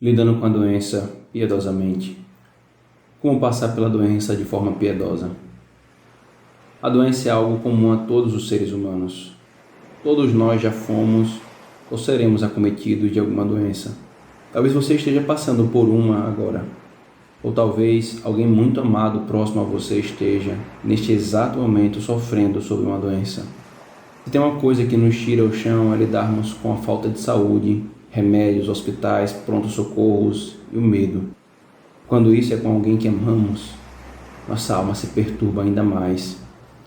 Lidando com a doença piedosamente. Como passar pela doença de forma piedosa? A doença é algo comum a todos os seres humanos. Todos nós já fomos ou seremos acometidos de alguma doença. Talvez você esteja passando por uma agora. Ou talvez alguém muito amado próximo a você esteja, neste exato momento, sofrendo sobre uma doença. Se tem uma coisa que nos tira o chão é lidarmos com a falta de saúde, remédios, hospitais, pronto-socorros e o medo. Quando isso é com alguém que amamos, nossa alma se perturba ainda mais.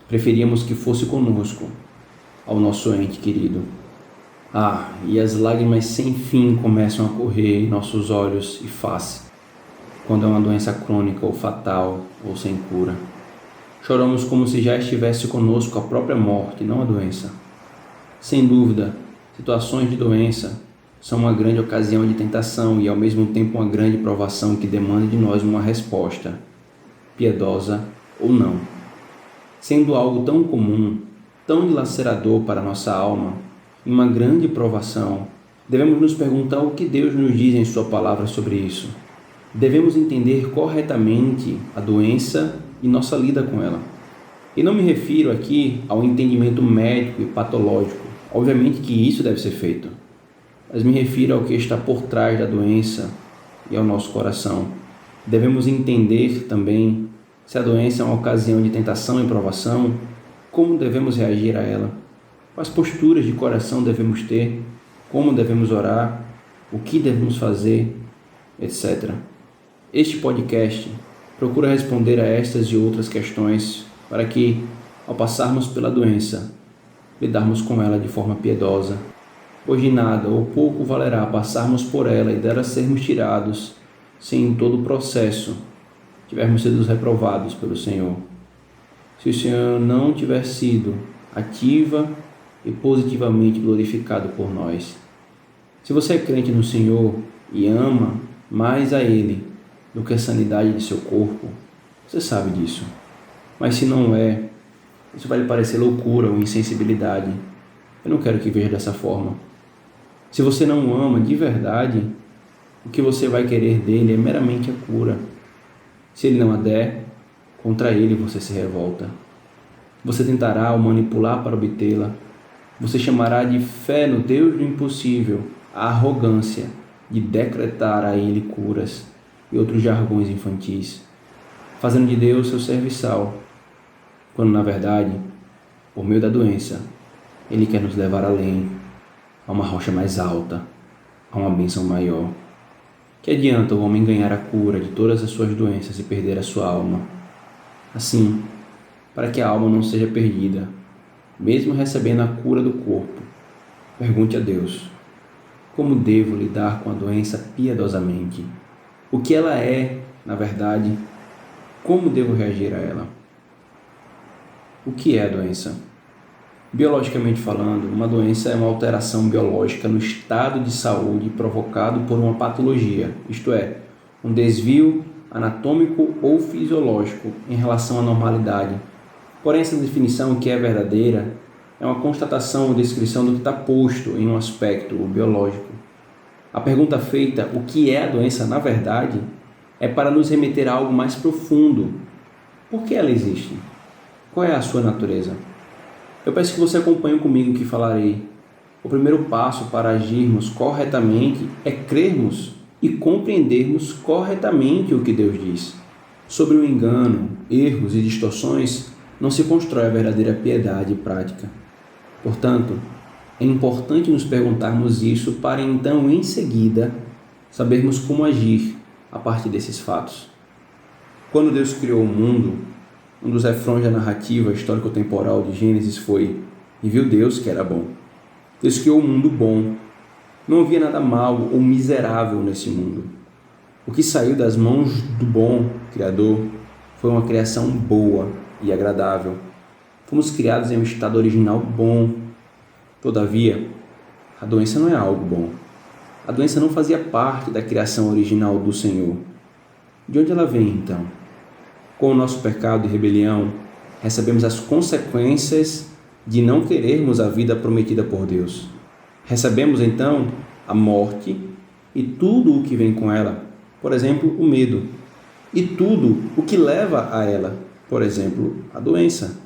Preferíamos que fosse conosco, ao nosso ente querido. E as lágrimas sem fim começam a correr em nossos olhos e face, quando é uma doença crônica ou fatal ou sem cura. Choramos como se já estivesse conosco a própria morte, não a doença. Sem dúvida, situações de doença são uma grande ocasião de tentação e ao mesmo tempo uma grande provação que demanda de nós uma resposta, piedosa ou não. Sendo algo tão comum, tão dilacerador para a nossa alma, em uma grande provação, devemos nos perguntar o que Deus nos diz em sua palavra sobre isso. Devemos entender corretamente a doença e nossa lida com ela. E não me refiro aqui ao entendimento médico e patológico. Obviamente que isso deve ser feito. Mas me refiro ao que está por trás da doença e ao nosso coração. Devemos entender também se a doença é uma ocasião de tentação e provação, como devemos reagir a ela, quais posturas de coração devemos ter, como devemos orar, o que devemos fazer, etc. Este podcast procura responder a estas e outras questões para que, ao passarmos pela doença, lidarmos com ela de forma piedosa, pois de nada ou pouco valerá passarmos por ela e dela sermos tirados, se em todo o processo tivermos sido reprovados pelo Senhor. Se o Senhor não tiver sido ativa e positivamente glorificado por nós. Se você é crente no Senhor e ama mais a Ele do que a sanidade de seu corpo, você sabe disso. Mas se não é, isso vai lhe parecer loucura ou insensibilidade. Eu não quero que veja dessa forma. Se você não ama de verdade, o que você vai querer dele é meramente a cura. Se ele não a der, contra ele você se revolta. Você tentará o manipular para obtê-la. Você chamará de fé no Deus do impossível a arrogância de decretar a ele curas e outros jargões infantis, fazendo de Deus seu serviçal, quando na verdade, por meio da doença, ele quer nos levar além, a uma rocha mais alta, a uma bênção maior. Que adianta o homem ganhar a cura de todas as suas doenças e perder a sua alma? Assim, para que a alma não seja perdida, mesmo recebendo a cura do corpo, pergunte a Deus: como devo lidar com a doença piedosamente? O que ela é, na verdade? Como devo reagir a ela? O que é a doença? Biologicamente falando, uma doença é uma alteração biológica no estado de saúde provocado por uma patologia, isto é, um desvio anatômico ou fisiológico em relação à normalidade. Porém, essa definição, que é verdadeira, é uma constatação ou descrição do que está posto em um aspecto biológico. A pergunta feita, o que é a doença, na verdade, é para nos remeter a algo mais profundo. Por que ela existe? Qual é a sua natureza? Eu peço que você acompanhe comigo o que falarei. O primeiro passo para agirmos corretamente é crermos e compreendermos corretamente o que Deus diz. Sobre o engano, erros e distorções, não se constrói a verdadeira piedade prática. Portanto, é importante nos perguntarmos isso para então, em seguida, sabermos como agir a partir desses fatos. Quando Deus criou o mundo, um dos refrões da narrativa histórico-temporal de Gênesis foi: e viu Deus que era bom. Deus criou um mundo bom. Não havia nada mal ou miserável nesse mundo. O que saiu das mãos do bom Criador foi uma criação boa e agradável. Fomos criados em um estado original bom. Todavia, a doença não é algo bom. A doença não fazia parte da criação original do Senhor. De onde ela vem, então? Com o nosso pecado e rebelião, recebemos as consequências de não querermos a vida prometida por Deus. Recebemos, então, a morte e tudo o que vem com ela, por exemplo, o medo, e tudo o que leva a ela, por exemplo, a doença.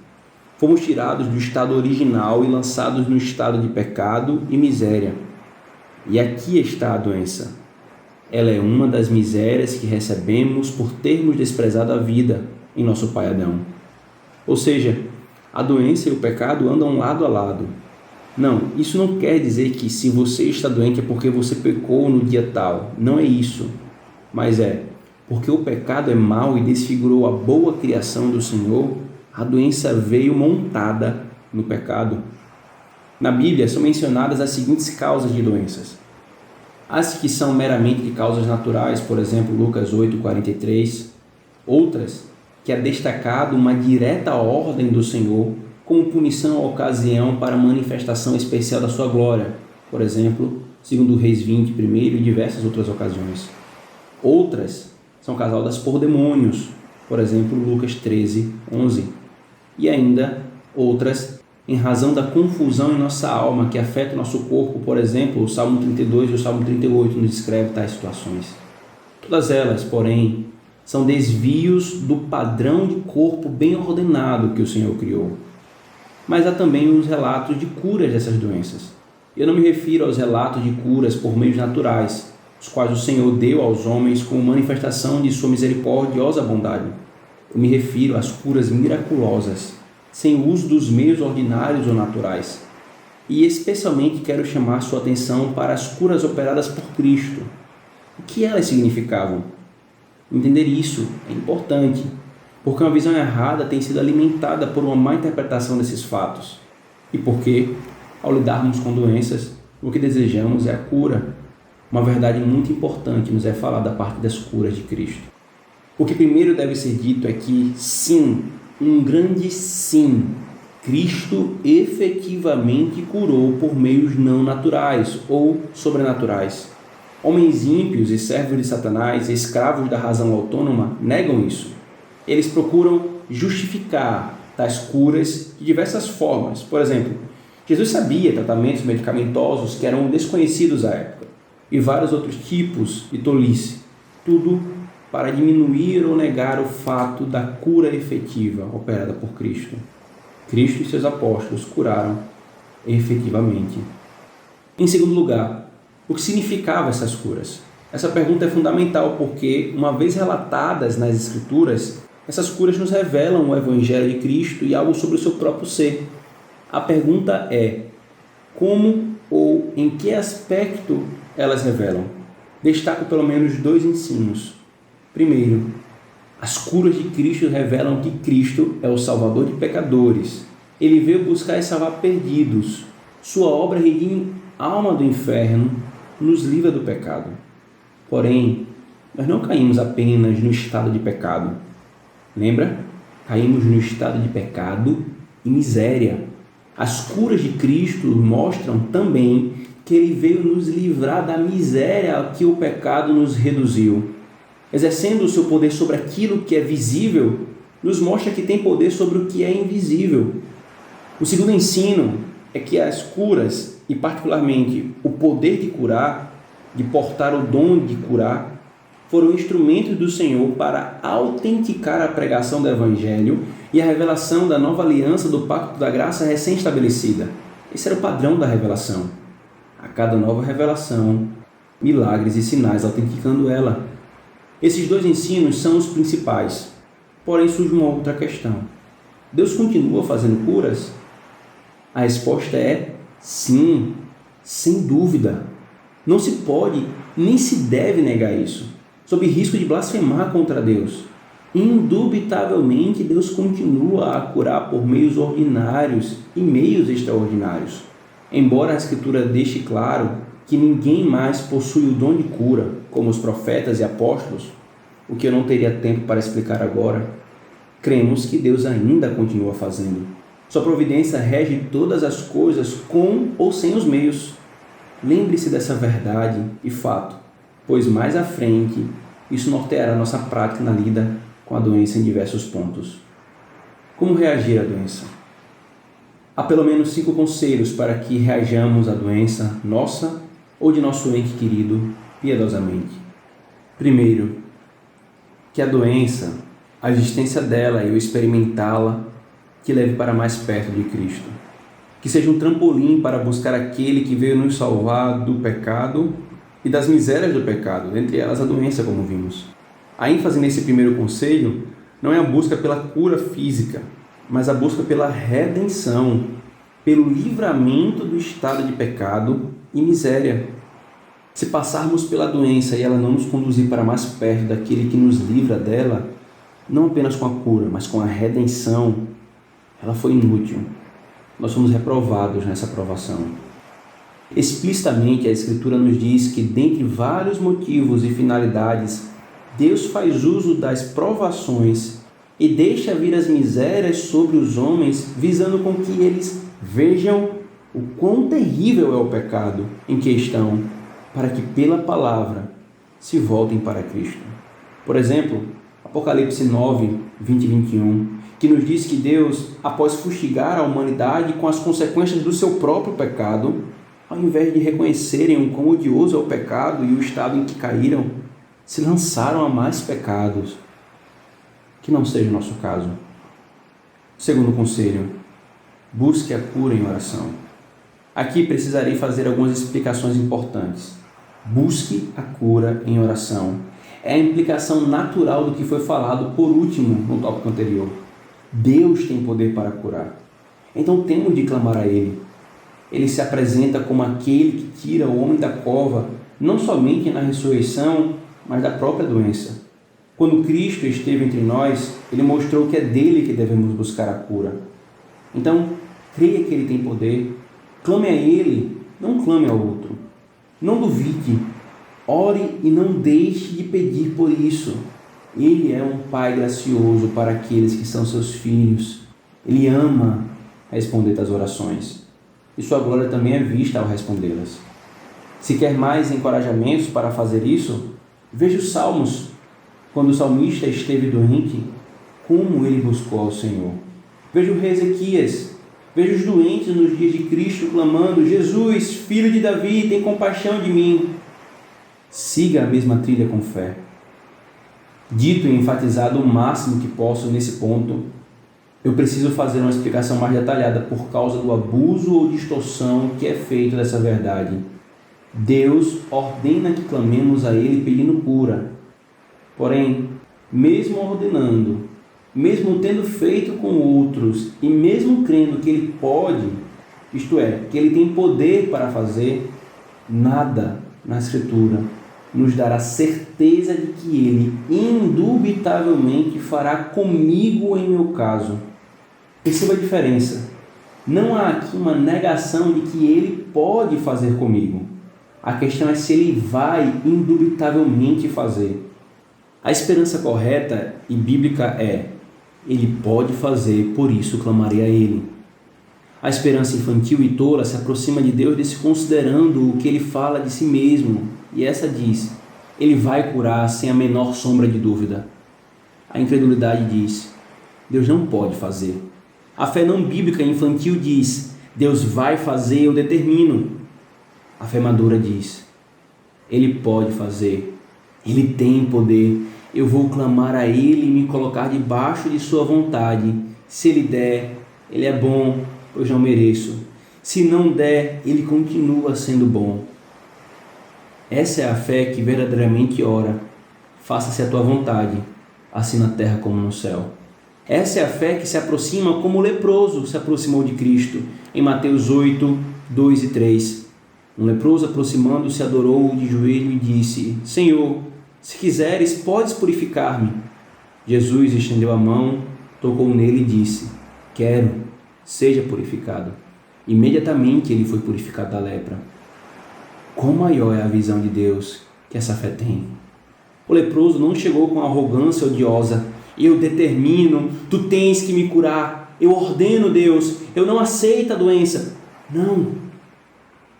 Fomos tirados do estado original e lançados no estado de pecado e miséria. E aqui está a doença. Ela é uma das misérias que recebemos por termos desprezado a vida em nosso pai Adão. Ou seja, a doença e o pecado andam lado a lado. Não, isso não quer dizer que se você está doente é porque você pecou no dia tal. Não é isso. Mas é porque o pecado é mau e desfigurou a boa criação do Senhor, a doença veio montada no pecado. Na Bíblia são mencionadas as seguintes causas de doenças. As que são meramente de causas naturais, por exemplo, Lucas 8:43. Outras que é destacado uma direta ordem do Senhor como punição à ocasião para manifestação especial da sua glória, por exemplo, segundo Reis 20:1 e diversas outras ocasiões. Outras são causadas por demônios, por exemplo, Lucas 13:11. E ainda outras em razão da confusão em nossa alma que afeta o nosso corpo, por exemplo, o Salmo 32 e o Salmo 38 nos descrevem tais situações. Todas elas, porém, são desvios do padrão de corpo bem ordenado que o Senhor criou. Mas há também os relatos de curas dessas doenças. Eu não me refiro aos relatos de curas por meios naturais, os quais o Senhor deu aos homens como manifestação de sua misericordiosa bondade. Eu me refiro às curas miraculosas, sem o uso dos meios ordinários ou naturais. E especialmente quero chamar sua atenção para as curas operadas por Cristo. O que elas significavam? Entender isso é importante, porque uma visão errada tem sido alimentada por uma má interpretação desses fatos. E porque, ao lidarmos com doenças, o que desejamos é a cura. Uma verdade muito importante nos é falar da parte das curas de Cristo. O que primeiro deve ser dito é que, sim, um grande sim, Cristo efetivamente curou por meios não naturais ou sobrenaturais. Homens ímpios e servos de Satanás, escravos da razão autônoma, negam isso. Eles procuram justificar tais curas de diversas formas. Por exemplo, Jesus sabia tratamentos medicamentosos que eram desconhecidos à época, e vários outros tipos de tolice, tudo para diminuir ou negar o fato da cura efetiva operada por Cristo. Cristo e seus apóstolos curaram efetivamente. Em segundo lugar, o que significavam essas curas? Essa pergunta é fundamental porque, uma vez relatadas nas Escrituras, essas curas nos revelam o Evangelho de Cristo e algo sobre o seu próprio ser. A pergunta é: como ou em que aspecto elas revelam? Destaco pelo menos 2 ensinos. Primeiro, as curas de Cristo revelam que Cristo é o Salvador de pecadores. Ele veio buscar e salvar perdidos. Sua obra redime a alma do inferno, nos livra do pecado. Porém, nós não caímos apenas no estado de pecado. Lembra? Caímos no estado de pecado e miséria. As curas de Cristo mostram também que Ele veio nos livrar da miséria a que o pecado nos reduziu. Exercendo o seu poder sobre aquilo que é visível, nos mostra que tem poder sobre o que é invisível. O segundo ensino é que as curas, e particularmente o poder de curar, de portar o dom de curar, foram instrumentos do Senhor para autenticar a pregação do Evangelho e a revelação da nova aliança do Pacto da Graça recém-estabelecida. Esse era o padrão da revelação. A cada nova revelação, milagres e sinais autenticando ela. Esses 2 ensinos são os principais. Porém, surge uma outra questão. Deus continua fazendo curas? A resposta é sim, sem dúvida. Não se pode nem se deve negar isso, sob risco de blasfemar contra Deus. Indubitavelmente, Deus continua a curar por meios ordinários e meios extraordinários. Embora a Escritura deixe claro que ninguém mais possui o dom de cura, como os profetas e apóstolos, o que eu não teria tempo para explicar agora, cremos que Deus ainda continua fazendo. Sua providência rege todas as coisas com ou sem os meios. Lembre-se dessa verdade e fato, pois mais à frente isso norteará nossa prática na lida com a doença em diversos pontos. Como reagir à doença? Há pelo menos 5 conselhos para que reajamos à doença nossa ou de nosso ente querido, piedosamente. Primeiro, que a doença, a existência dela e o experimentá-la, que leve para mais perto de Cristo. Que seja um trampolim para buscar aquele que veio nos salvar do pecado e das misérias do pecado, entre elas a doença, como vimos. A ênfase nesse primeiro conselho não é a busca pela cura física, mas a busca pela redenção, pelo livramento do estado de pecado e miséria. Se passarmos pela doença e ela não nos conduzir para mais perto daquele que nos livra dela, não apenas com a cura, mas com a redenção, ela foi inútil. Nós somos reprovados nessa provação. Explicitamente, a Escritura nos diz que, dentre vários motivos e finalidades, Deus faz uso das provações e deixa vir as misérias sobre os homens, visando com que eles vejam o quão terrível é o pecado em que estão, para que pela palavra se voltem para Cristo. Por exemplo, Apocalipse 9, 20 e 21, que nos diz que Deus, após fustigar a humanidade com as consequências do seu próprio pecado, ao invés de reconhecerem o quão odioso é o pecado e o estado em que caíram, se lançaram a mais pecados. Que não seja o nosso caso. Segundo conselho, busque a cura em oração. Aqui precisarei fazer algumas explicações importantes. Busque a cura em oração. É a implicação natural do que foi falado por último no tópico anterior. Deus tem poder para curar. Então temos de clamar a Ele. Ele se apresenta como aquele que tira o homem da cova, não somente na ressurreição, mas da própria doença. Quando Cristo esteve entre nós, Ele mostrou que é dele que devemos buscar a cura. Então, creia que Ele tem poder. Clame a Ele, não clame ao outro. Não duvide. Ore e não deixe de pedir por isso. Ele é um Pai gracioso para aqueles que são seus filhos. Ele ama responder às orações. E sua glória também é vista ao respondê-las. Se quer mais encorajamentos para fazer isso, veja os Salmos. Quando o salmista esteve doente, como ele buscou ao Senhor. Veja o rei Ezequias. Veja os doentes nos dias de Cristo clamando: Jesus, filho de Davi, tem compaixão de mim. Siga a mesma trilha com fé. Dito e enfatizado o máximo que posso nesse ponto, eu preciso fazer uma explicação mais detalhada por causa do abuso ou distorção que é feito dessa verdade. Deus ordena que clamemos a Ele pedindo cura. Porém, mesmo ordenando, mesmo tendo feito com outros e mesmo crendo que Ele pode, isto é, que Ele tem poder para fazer, nada na Escritura nos dará certeza de que Ele indubitavelmente fará comigo em meu caso. Perceba a diferença. Não há aqui uma negação de que Ele pode fazer comigo. A questão é se Ele vai indubitavelmente fazer. A esperança correta e bíblica é: Ele pode fazer, por isso clamarei a Ele. A esperança infantil e tola se aproxima de Deus desconsiderando o que Ele fala de si mesmo, e essa diz: Ele vai curar sem a menor sombra de dúvida. A incredulidade diz: Deus não pode fazer. A fé não bíblica e infantil diz: Deus vai fazer, eu determino. A fé madura diz: Ele pode fazer, Ele tem poder, eu vou clamar a Ele e me colocar debaixo de sua vontade. Se Ele der, Ele é bom, pois não mereço. Se não der, Ele continua sendo bom. Essa é a fé que verdadeiramente ora: faça-se a tua vontade, assim na terra como no céu. Essa é a fé que se aproxima como o leproso se aproximou de Cristo, em Mateus 8, 2 e 3. Um leproso, aproximando-se, adorou-o de joelho e disse: Senhor, se quiseres, podes purificar-me. Jesus estendeu a mão, tocou nele e disse: Quero, seja purificado. Imediatamente ele foi purificado da lepra. Quão maior é a visão de Deus que essa fé tem. O leproso não chegou com arrogância odiosa: eu determino, tu tens que me curar, eu ordeno, Deus, eu não aceito a doença. Não.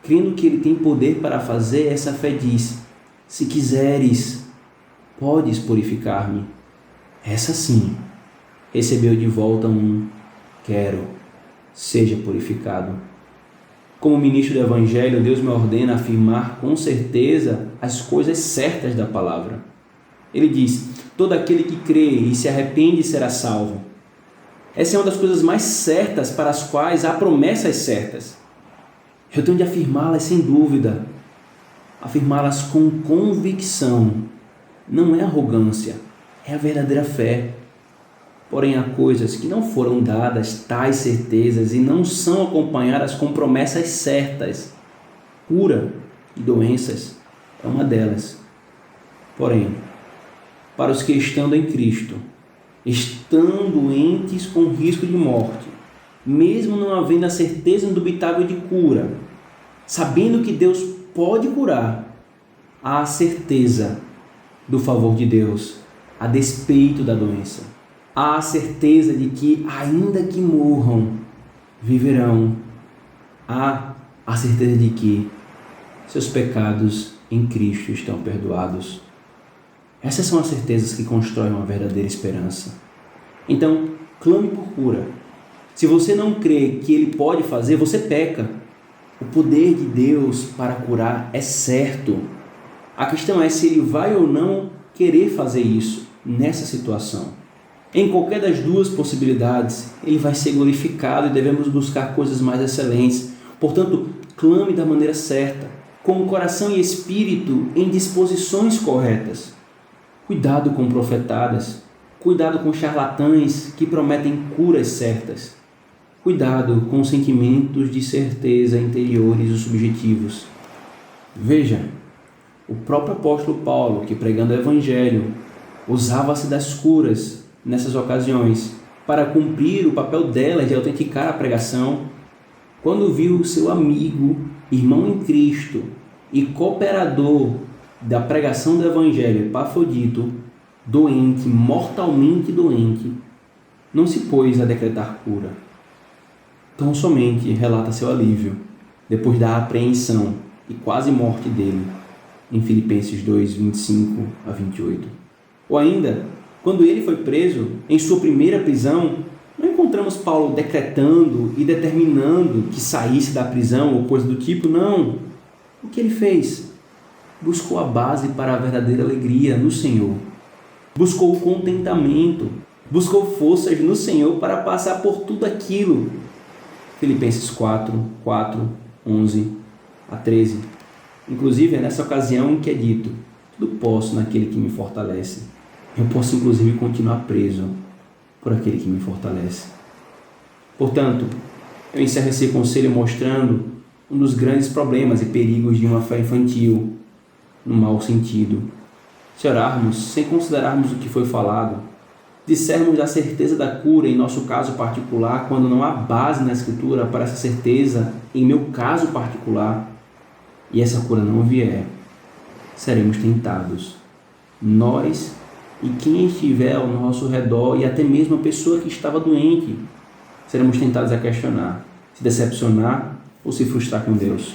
Crendo que Ele tem poder para fazer, essa fé diz: se quiseres, podes purificar-me. Essa sim recebeu de volta um: quero, seja purificado. Como ministro do Evangelho, Deus me ordena afirmar com certeza as coisas certas da palavra. Ele diz: todo aquele que crê e se arrepende será salvo. Essa é uma das coisas mais certas para as quais há promessas certas. Eu tenho de afirmá-las sem dúvida, afirmá-las com convicção. Não é arrogância, é a verdadeira fé. Porém, há coisas que não foram dadas tais certezas e não são acompanhadas com promessas certas. Cura e doenças é uma delas. Porém, para os que estando em Cristo, estão doentes com risco de morte, mesmo não havendo a certeza indubitável de cura, sabendo que Deus pode curar, há a certeza do favor de Deus a despeito da doença. Há a certeza de que, ainda que morram, viverão. Há a certeza de que seus pecados em Cristo estão perdoados. Essas são as certezas que constroem uma verdadeira esperança. Então, clame por cura. Se você não crê que Ele pode fazer, você peca. O poder de Deus para curar é certo. A questão é se Ele vai ou não querer fazer isso nessa situação. Em qualquer das duas possibilidades, Ele vai ser glorificado e devemos buscar coisas mais excelentes. Portanto, clame da maneira certa, com o coração e espírito em disposições corretas. Cuidado com profetadas, cuidado com charlatães que prometem curas certas. Cuidado com sentimentos de certeza interiores e subjetivos. Veja, o próprio apóstolo Paulo, que pregando o Evangelho, usava-se das curas nessas ocasiões, para cumprir o papel dela de autenticar a pregação, quando viu seu amigo, irmão em Cristo e cooperador da pregação do Evangelho, Epafrodito, doente, mortalmente doente, não se pôs a decretar cura. Tão somente relata seu alívio, depois da apreensão e quase morte dele, em Filipenses 2, 25 a 28. Ou ainda, quando ele foi preso, em sua primeira prisão, não encontramos Paulo decretando e determinando que saísse da prisão ou coisa do tipo, não. O que ele fez? Buscou a base para a verdadeira alegria no Senhor. Buscou o contentamento. Buscou forças no Senhor para passar por tudo aquilo. Filipenses 4, 11 a 13. Inclusive é nessa ocasião em que é dito: tudo posso naquele que me fortalece. Eu posso, inclusive, continuar preso por aquele que me fortalece. Portanto, eu encerro esse conselho mostrando um dos grandes problemas e perigos de uma fé infantil, no mau sentido. Se orarmos sem considerarmos o que foi falado, dissermos da certeza da cura em nosso caso particular, quando não há base na Escritura para essa certeza em meu caso particular, e essa cura não vier, seremos tentados. Nós e quem estiver ao nosso redor, e até mesmo a pessoa que estava doente, seremos tentados a questionar, se decepcionar ou se frustrar com Deus.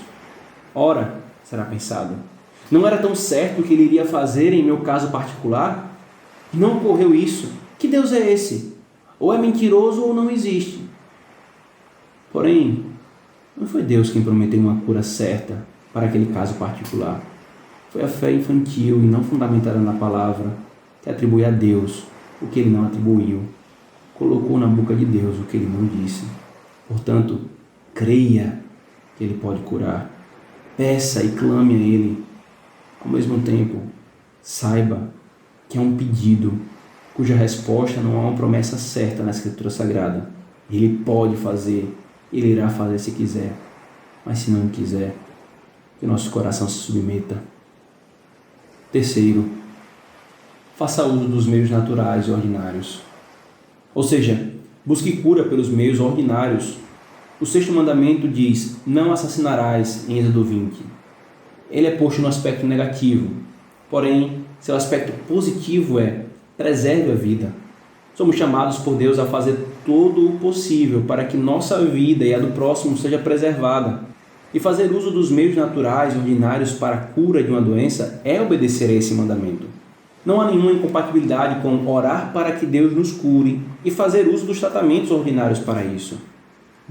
Ora, será pensado, não era tão certo o que Ele iria fazer em meu caso particular? E não ocorreu isso. Que Deus é esse? Ou é mentiroso ou não existe. Porém, não foi Deus quem prometeu uma cura certa para aquele caso particular. Foi a fé infantil e não fundamentada na palavra, que atribui a Deus o que Ele não atribuiu, colocou na boca de Deus o que Ele não disse. Portanto, creia que Ele pode curar, peça e clame a Ele. Ao mesmo tempo, saiba que é um pedido cuja resposta não há uma promessa certa na Escritura Sagrada. Ele pode fazer, Ele irá fazer se quiser, mas se não quiser, que nosso coração se submeta. Terceiro, faça uso dos meios naturais e ordinários. Ou seja, busque cura pelos meios ordinários. O sexto mandamento diz: não assassinarás, em Êxodo 20. Ele é posto no aspecto negativo, porém, seu aspecto positivo é: preserve a vida. Somos chamados por Deus a fazer todo o possível para que nossa vida e a do próximo seja preservada. E fazer uso dos meios naturais e ordinários para a cura de uma doença é obedecer a esse mandamento. Não há nenhuma incompatibilidade com orar para que Deus nos cure e fazer uso dos tratamentos ordinários para isso.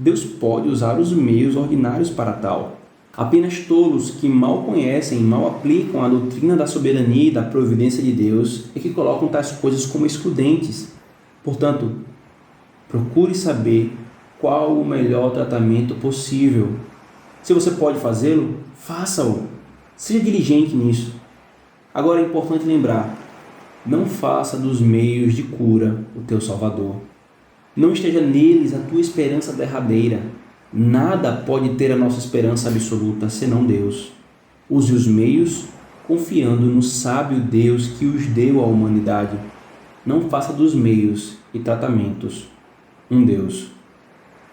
Deus pode usar os meios ordinários para tal. Apenas tolos que mal conhecem e mal aplicam a doutrina da soberania e da providência de Deus é que colocam tais coisas como excludentes. Portanto, procure saber qual o melhor tratamento possível. Se você pode fazê-lo, faça-o. Seja diligente nisso. Agora é importante lembrar, não faça dos meios de cura o teu Salvador. Não esteja neles a tua esperança derradeira. Nada pode ter a nossa esperança absoluta senão Deus. Use os meios confiando no sábio Deus que os deu à humanidade. Não faça dos meios e tratamentos um Deus,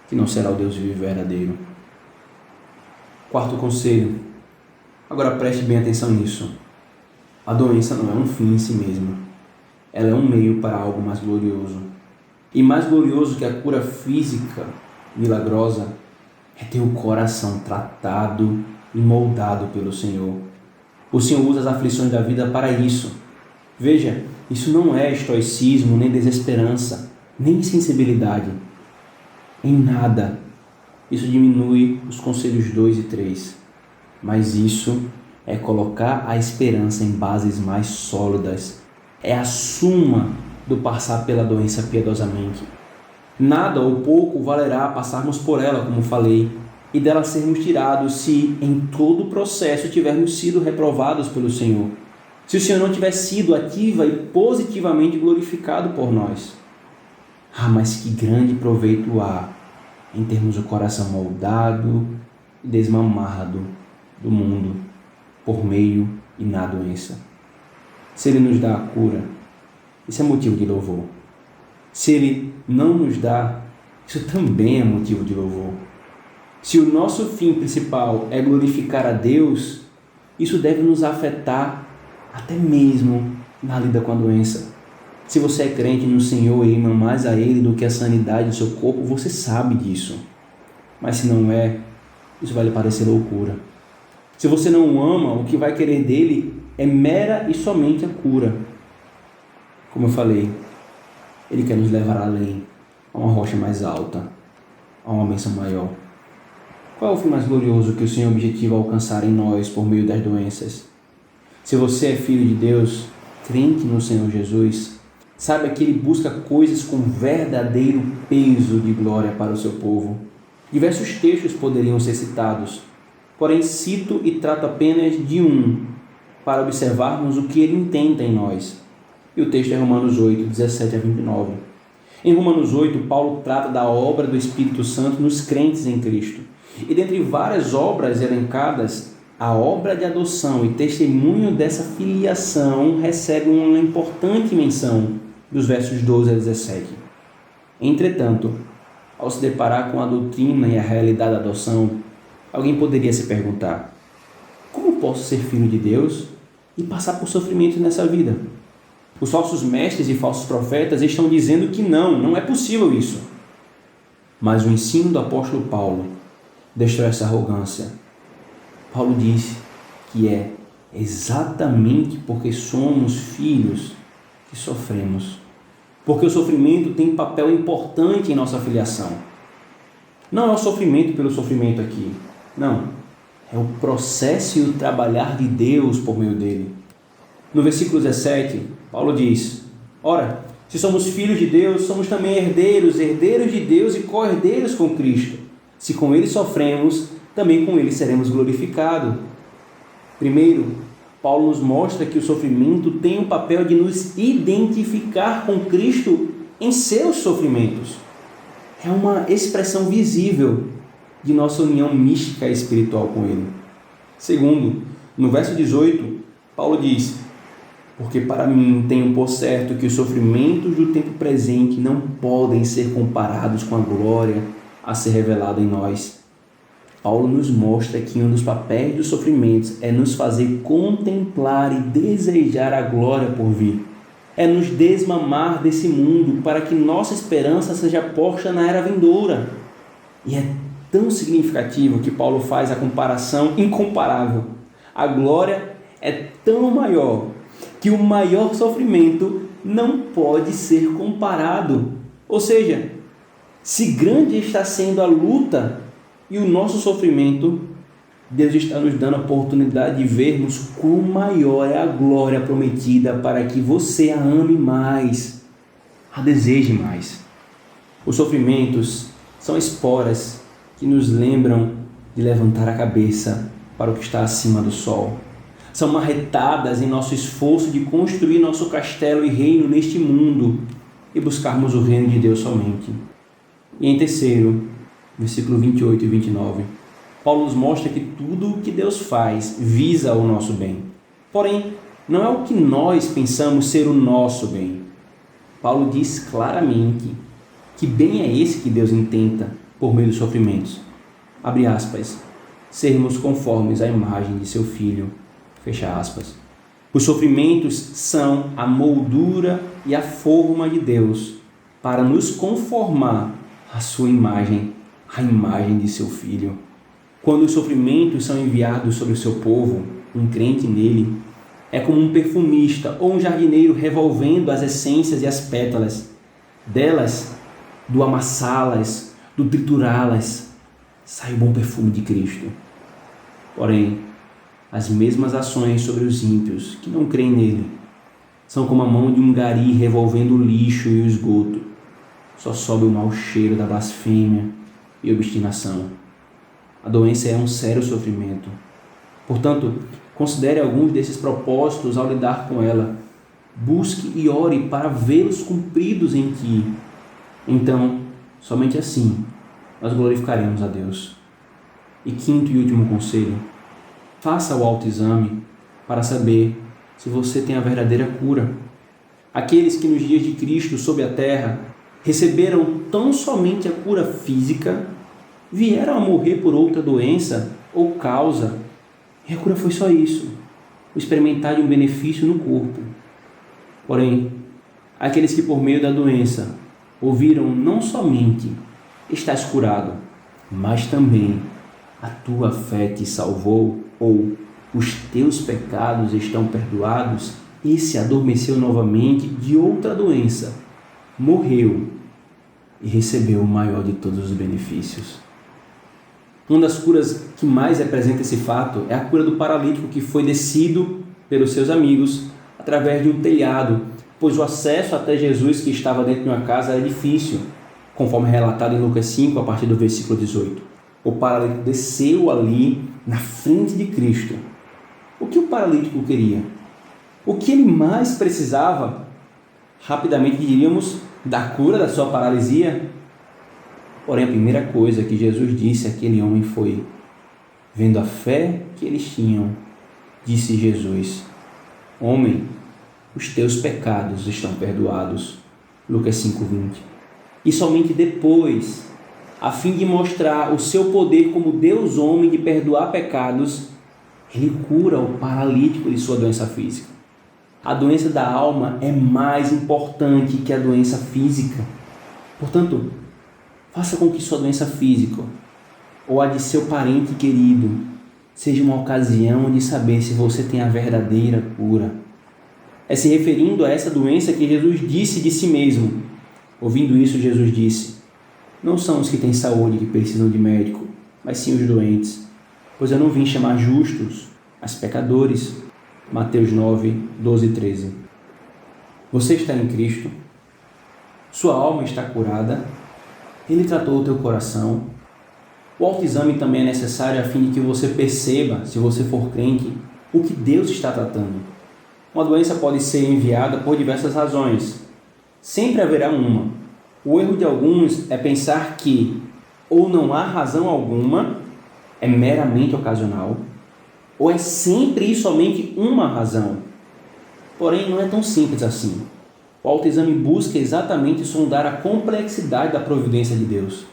que não será o Deus vivo e verdadeiro. Quarto conselho. Agora preste bem atenção nisso. A doença não é um fim em si mesma. Ela é um meio para algo mais glorioso. E mais glorioso que a cura física milagrosa é ter o coração tratado e moldado pelo Senhor. O Senhor usa as aflições da vida para isso. Veja, isso não é estoicismo, nem desesperança, nem insensibilidade. Em nada. Isso diminui os conselhos 2 e 3. Mas isso é colocar a esperança em bases mais sólidas. É a suma do passar pela doença piedosamente. Nada ou pouco valerá passarmos por ela, como falei, e dela sermos tirados se em todo o processo tivermos sido reprovados pelo Senhor. Se o Senhor não tiver sido ativa e positivamente glorificado por nós. Mas que grande proveito há em termos o coração moldado e desmamado do mundo por meio e na doença. Se Ele nos dá a cura, isso é motivo de louvor. Se Ele não nos dá, isso também é motivo de louvor. Se o nosso fim principal é glorificar a Deus, isso deve nos afetar até mesmo na lida com a doença. Se você é crente no Senhor e ama mais a Ele do que a sanidade do seu corpo, você sabe disso. Mas se não é, isso vai lhe parecer loucura. Se você não ama, o que vai querer dele é mera e somente a cura. Como eu falei, Ele quer nos levar além, a uma rocha mais alta, a uma bênção maior. Qual é o fim mais glorioso que o Senhor objetiva alcançar em nós por meio das doenças? Se você é filho de Deus, crente no Senhor Jesus, saiba que Ele busca coisas com verdadeiro peso de glória para o seu povo. Diversos textos poderiam ser citados, porém cito e trato apenas de um, para observarmos o que Ele intenta em nós. E o texto é Romanos 8, 17 a 29. Em Romanos 8, Paulo trata da obra do Espírito Santo nos crentes em Cristo. E dentre várias obras elencadas, a obra de adoção e testemunho dessa filiação recebe uma importante menção dos versos 12 a 17. Entretanto, ao se deparar com a doutrina e a realidade da adoção, alguém poderia se perguntar: como posso ser filho de Deus e passar por sofrimento nessa vida? Os falsos mestres e falsos profetas estão dizendo que não é possível isso. Mas o ensino do apóstolo Paulo destrói essa arrogância. Paulo disse que é exatamente porque somos filhos que sofremos. Porque o sofrimento tem papel importante em nossa filiação. Não é o sofrimento pelo sofrimento aqui. Não. É o processo e o trabalhar de Deus por meio dele. No versículo 17, Paulo diz: ora, se somos filhos de Deus, somos também herdeiros, herdeiros de Deus e co-herdeiros com Cristo. Se com Ele sofremos, também com Ele seremos glorificados. Primeiro, Paulo nos mostra que o sofrimento tem o papel de nos identificar com Cristo em seus sofrimentos. É uma expressão visível de nossa união mística e espiritual com Ele. Segundo, no verso 18, Paulo diz: porque para mim tenho por certo que os sofrimentos do tempo presente não podem ser comparados com a glória a ser revelada em nós. Paulo nos mostra que um dos papéis dos sofrimentos é nos fazer contemplar e desejar a glória por vir. É nos desmamar desse mundo para que nossa esperança seja posta na era vindoura. E é tão significativo que Paulo faz a comparação incomparável. A glória é tão maior que o maior sofrimento não pode ser comparado. Ou seja, Se grande está sendo a luta e o nosso sofrimento, Deus está nos dando a oportunidade de vermos quão maior é a glória prometida para que você a ame mais, a deseje mais. Os sofrimentos são esporas que nos lembram de levantar a cabeça para o que está acima do sol. São marretadas em nosso esforço de construir nosso castelo e reino neste mundo e buscarmos o reino de Deus somente. E em terceiro, versículo 28 e 29, Paulo nos mostra que tudo o que Deus faz visa o nosso bem. Porém, não é o que nós pensamos ser o nosso bem. Paulo diz claramente que bem é esse que Deus intenta por meio dos sofrimentos. Abre aspas. Sermos conformes à imagem de seu Filho. Fecha aspas. Os sofrimentos são a moldura e a forma de Deus para nos conformar à sua imagem, à imagem de seu Filho. Quando os sofrimentos são enviados sobre o seu povo, um crente nele, é como um perfumista ou um jardineiro revolvendo as essências e as pétalas. Delas, do amassá-las, do triturá-las, sai o bom perfume de Cristo. Porém, as mesmas ações sobre os ímpios que não creem nele são como a mão de um gari revolvendo o lixo e o esgoto. Só sobe o mau cheiro da blasfêmia e obstinação. A doença é um sério sofrimento. Portanto, considere alguns desses propósitos ao lidar com ela. Busque e ore para vê-los cumpridos em ti. Então, somente assim, nós glorificaremos a Deus. E quinto e último conselho, faça o autoexame para saber se você tem a verdadeira cura. Aqueles que nos dias de Cristo sob a terra receberam tão somente a cura física, vieram a morrer por outra doença ou causa, e a cura foi só isso, o experimentar de um benefício no corpo. Porém, aqueles que por meio da doença ouviram não somente estás curado, mas também a tua fé te salvou, ou os teus pecados estão perdoados, esse adormeceu novamente de outra doença, morreu e recebeu o maior de todos os benefícios. Uma das curas que mais representa esse fato é a cura do paralítico que foi descido pelos seus amigos através de um telhado, pois o acesso até Jesus, que estava dentro de uma casa, era difícil, conforme relatado em Lucas 5, a partir do versículo 18. O paralítico desceu ali na frente de Cristo. O que o paralítico queria? O que ele mais precisava? Rapidamente diríamos da cura da sua paralisia. Porém, a primeira coisa que Jesus disse àquele homem foi: vendo a fé que eles tinham, disse Jesus: homem, os teus pecados estão perdoados. Lucas 5:20. E somente depois, a fim de mostrar o seu poder como Deus homem de perdoar pecados, ele cura o paralítico de sua doença física. A doença da alma é mais importante que a doença física. Portanto, faça com que sua doença física ou a de seu parente querido seja uma ocasião de saber se você tem a verdadeira cura. É se referindo a essa doença que Jesus disse de si mesmo. Ouvindo isso, Jesus disse: não são os que têm saúde que precisam de médico, mas sim os doentes. Pois eu não vim chamar justos, mas pecadores. Mateus 9, 12 e 13. Você está em Cristo? Sua alma está curada? Ele tratou o teu coração? O autoexame também é necessário a fim de que você perceba, se você for crente, o que Deus está tratando. Uma doença pode ser enviada por diversas razões. Sempre haverá uma. O erro de alguns é pensar que ou não há razão alguma, é meramente ocasional, ou é sempre e somente uma razão. Porém, não é tão simples assim. O autoexame busca exatamente sondar a complexidade da providência de Deus.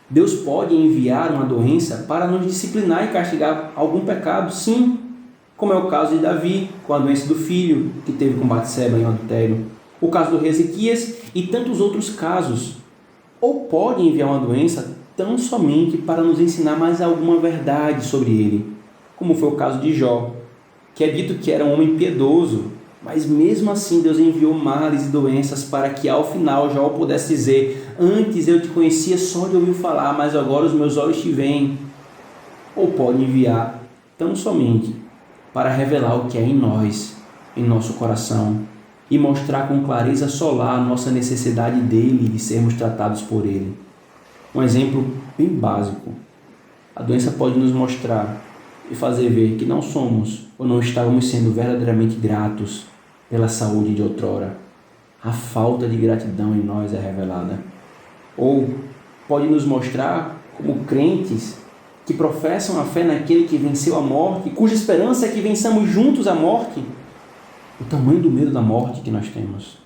Deus pode enviar uma doença para nos disciplinar e castigar algum pecado, sim, como é o caso de Davi, com a doença do filho que teve com Batseba em adultério, o caso do rei Ezequias e tantos outros casos. Ou pode enviar uma doença tão somente para nos ensinar mais alguma verdade sobre ele, como foi o caso de Jó, que é dito que era um homem piedoso, Mas mesmo assim Deus enviou males e doenças para que ao final Jó pudesse dizer: antes eu te conhecia só de ouvir falar, mas agora os meus olhos te veem. Ou pode enviar tão somente para revelar o que é em nós, em nosso coração, e mostrar com clareza solar a nossa necessidade dele e de sermos tratados por ele. Um exemplo bem básico. A doença pode nos mostrar e fazer ver que não somos ou não estávamos sendo verdadeiramente gratos pela saúde de outrora. A falta de gratidão em nós é revelada. Ou pode nos mostrar como crentes que professam a fé naquele que venceu a morte, cuja esperança é que vençamos juntos a morte, o tamanho do medo da morte que nós temos.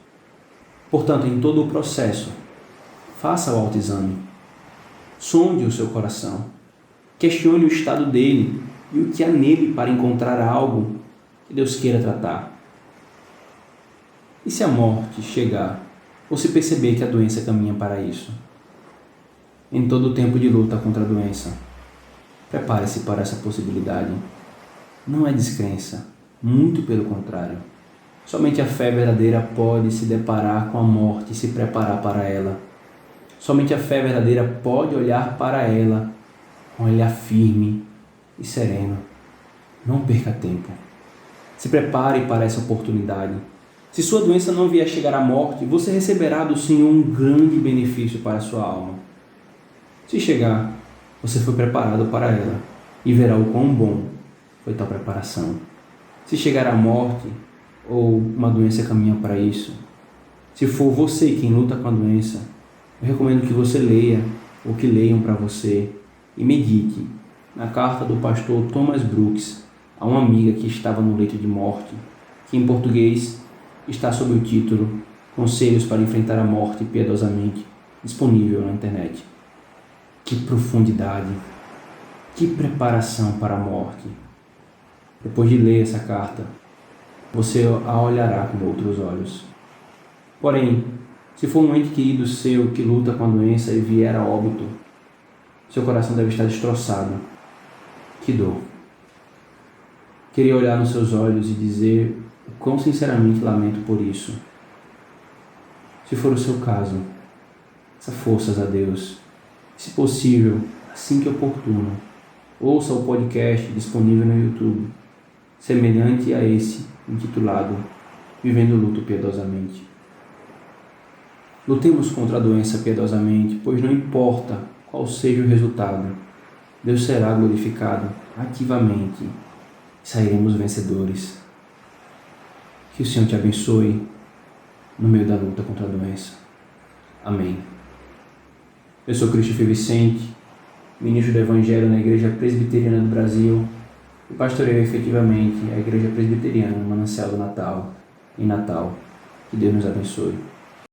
Portanto, em todo o processo, faça o autoexame. Sonde o seu coração. Questione o estado dele e o que há nele para encontrar algo que Deus queira tratar. E se a morte chegar, ou se perceber que a doença caminha para isso? Em todo o tempo de luta contra a doença, prepare-se para essa possibilidade. Não é descrença, muito pelo contrário. Somente a fé verdadeira pode se deparar com a morte e se preparar para ela. Somente a fé verdadeira pode olhar para ela com um olhar firme e sereno. Não perca tempo. Se prepare para essa oportunidade. Se sua doença não vier chegar à morte, você receberá do Senhor um grande benefício para a sua alma. Se chegar, você foi preparado para ela e verá o quão bom foi tal preparação. Se chegar à morte ou uma doença caminha para isso, se for você quem luta com a doença, eu recomendo que você leia ou que leiam para você e medite na carta do pastor Thomas Brooks a uma amiga que estava no leito de morte, que em português está sob o título Conselhos para enfrentar a morte piedosamente, disponível na internet. Que profundidade, que preparação para a morte. Depois de ler essa carta, você a olhará com outros olhos. Porém, se for um ente querido seu que luta com a doença e vier a óbito, seu coração deve estar destroçado. Que dor! Queria olhar nos seus olhos e dizer o quão sinceramente lamento por isso. Se for o seu caso, peça forças a Deus. Se possível, assim que oportuno, ouça o podcast disponível no YouTube, semelhante a esse, intitulado Vivendo o Luto Piedosamente. Lutemos contra a doença piedosamente, pois não importa qual seja o resultado, Deus será glorificado ativamente e sairemos vencedores. Que o Senhor te abençoe no meio da luta contra a doença. Amém. Eu sou Christopher Vicente, ministro do Evangelho na Igreja Presbiteriana do Brasil e pastoreio efetivamente a Igreja Presbiteriana no Manancial do Natal, em Natal. Que Deus nos abençoe.